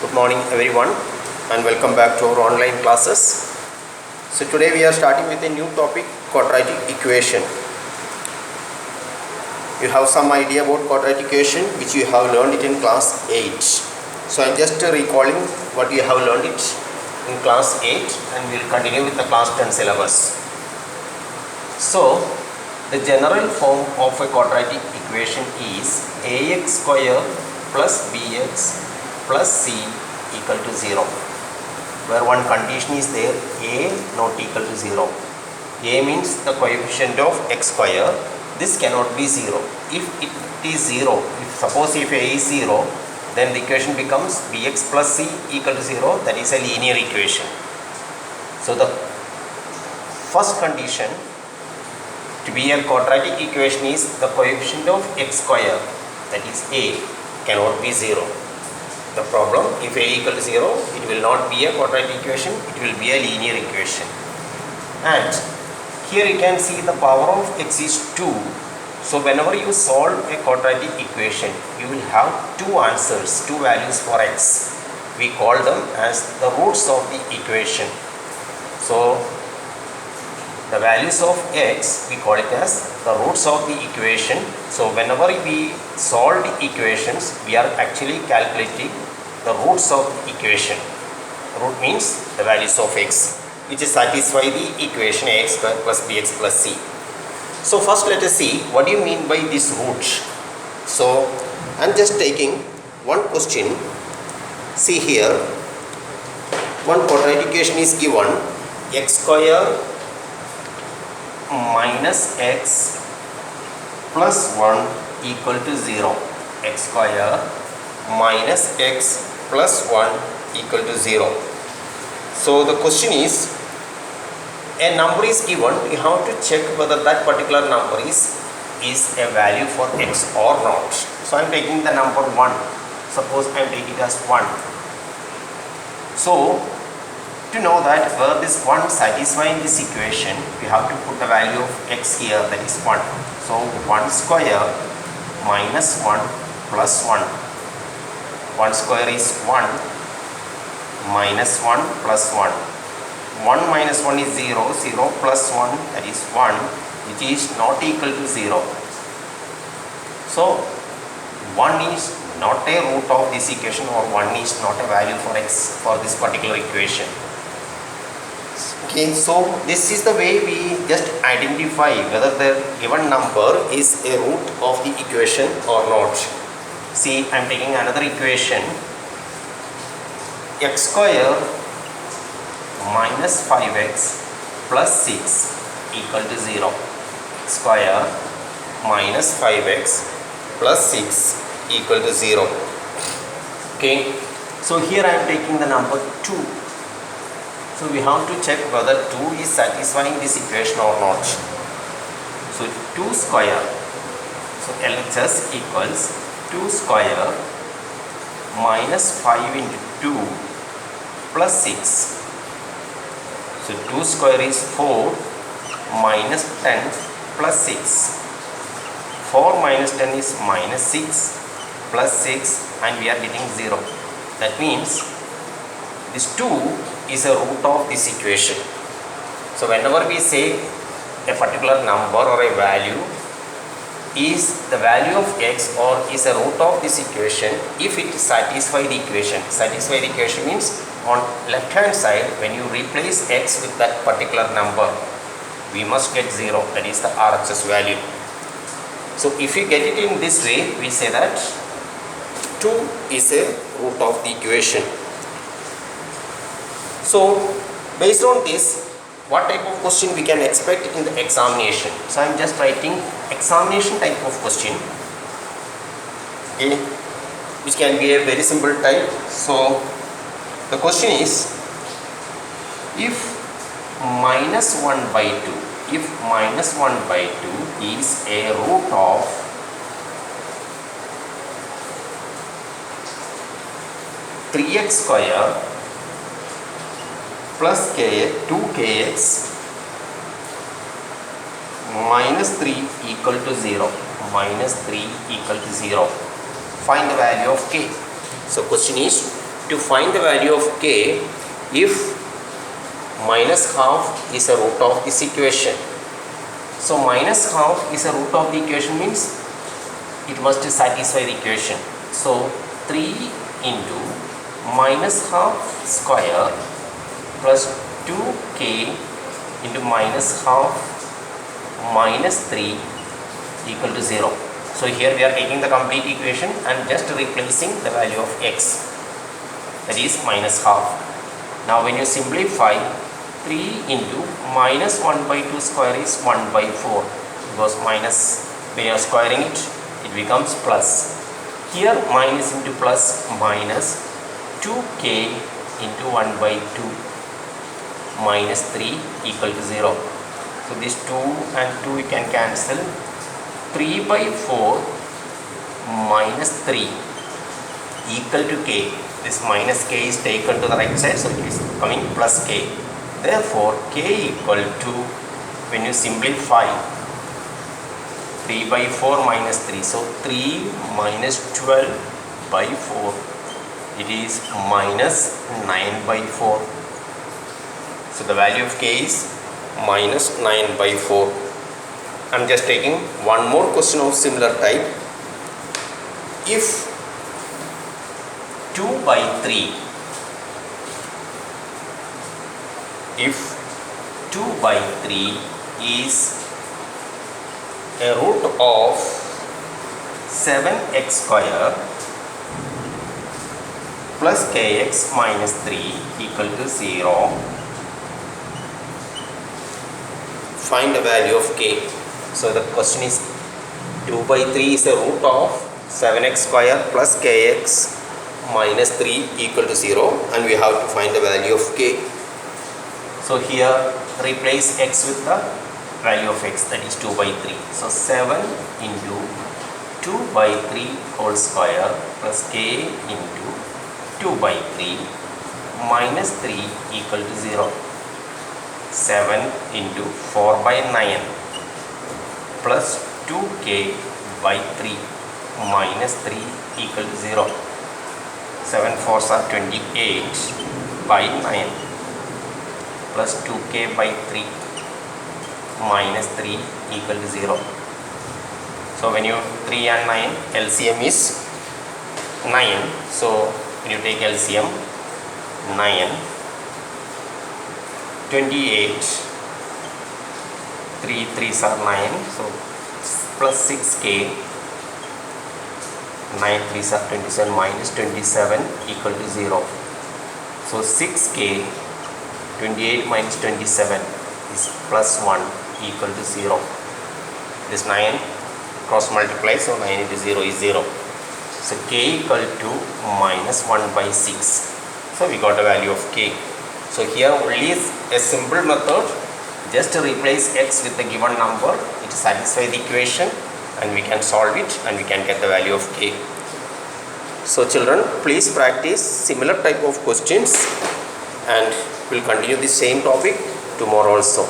Good morning everyone and welcome back to our online classes. So today we are starting with a new topic, quadratic equation. You have some idea about quadratic equation which you have learned it in class 8. So I am just recalling what you have learned it in class 8 and we will continue with the class 10 syllabus. So the general form of a quadratic equation is ax square plus bx plus c equal to 0, where one condition is there, a not equal to 0. A means the coefficient of x square. This cannot be 0. If it is 0, suppose if a is 0, then the equation becomes bx plus c equal to 0. That is a linear equation. So the first condition to be a quadratic equation is the coefficient of x square, that is a, cannot be 0. The problem, if a equal to 0, it will not be a quadratic equation, it will be a linear equation. And here you can see the power of x is 2. So whenever you solve a quadratic equation, you will have two answers, two values for x. We call them as the roots of the equation. So the values of x, we call it as the roots of the equation. So whenever we solve the equations, we are actually calculating the roots of the equation. Root means the values of x, which satisfy the equation ax square plus bx plus c. So first let us see what do you mean by this root. So I am just taking one question. See here, one quadratic equation is given, x square minus x plus 1 equal to 0. X square minus x plus 1 equal to 0. So the question is, a number is given, you have to check whether that particular number is a value for x or not. So I am taking the number 1. Suppose I am taking it as 1. So to know that where this 1 satisfying this equation, we have to put the value of x here, that is 1. So 1 square minus 1 plus 1. 1 square is 1 minus 1 plus 1. 1 minus 1 is 0, 0 plus 1, that is 1, which is not equal to 0. So 1 is not a root of this equation, or 1 is not a value for x for this particular equation. Okay, so this is the way we just identify whether the given number is a root of the equation or not. See, I am taking another equation, x square minus 5x plus 6 equal to 0. X square minus 5x plus 6 equal to 0. Okay, so here I am taking the number 2. So we have to check whether 2 is satisfying this equation or not. So 2 square, so LHS equals 2 square minus 5 into 2 plus 6. So 2 square is 4 minus 10 plus 6. 4 minus 10 is minus 6 plus 6, and we are getting 0. That means this 2 is a root of this equation. So whenever we say a particular number or a value is the value of x or is a root of this equation, if it satisfies the equation. Satisfy the equation means on left hand side, when you replace x with that particular number, we must get 0, that is the RHS value. So if we get it in this way, we say that 2 is a root of the equation. So based on this, what type of question we can expect in the examination? So I am just writing examination type of question, okay, which can be a very simple type. So the question is, if minus 1 by 2, if minus 1 by 2 is a root of 3x square plus 2kx minus 3 equal to 0, minus 3 equal to 0. Find the value of k. So question is, to find the value of k if minus half is a root of this equation. So minus half is a root of the equation means it must satisfy the equation. So 3 into minus half square plus 2k into minus half minus 3 equal to 0. So here we are taking the complete equation and just replacing the value of x, that is minus half. Now when you simplify, 3 into minus 1 by 2 square is 1 by 4, because minus, when you are squaring it, it becomes plus. Here minus into plus, minus 2k into 1 by 2 minus 3 equal to 0. So this 2 and 2 you can cancel. 3 by 4 minus 3 equal to k. This minus k is taken to the right side, so it is coming plus k. Therefore k equal to, when you simplify, 3 by 4 minus 3, so 3 minus 12 by 4, it is minus 9 by 4. So the value of k is minus 9 by 4. I am just taking one more question of similar type. If 2 by 3, if 2 by 3 is a root of 7x square plus kx minus 3 equal to 0, find the value of k. So the question is 2 by 3 is a root of 7x square plus kx minus 3 equal to 0, and we have to find the value of k. So here replace x with the value of x, that is 2 by 3. So 7 into 2 by 3 whole square plus k into 2 by 3 minus 3 equal to 0. 7 into 4 by 9 plus 2k by 3 minus 3 equal to 0. 7 4s are 28 by 9 plus 2k by 3 minus 3 equal to 0. So when you 3 and 9, LCM is 9. So when you take LCM, 9, 28, 3 3s are 9, so plus 6k, 9 3s are 27 minus 27 equal to 0. So 6k, 28 minus 27 is plus 1 equal to 0. This 9 cross multiply, so 9 into 0 is 0. So k equal to minus 1 by 6. So we got a value of k. So here only is a simple method. Just replace x with the given number, it satisfies the equation, and we can solve it and we can get the value of k. So children, please practice similar type of questions, and we'll continue the same topic tomorrow also.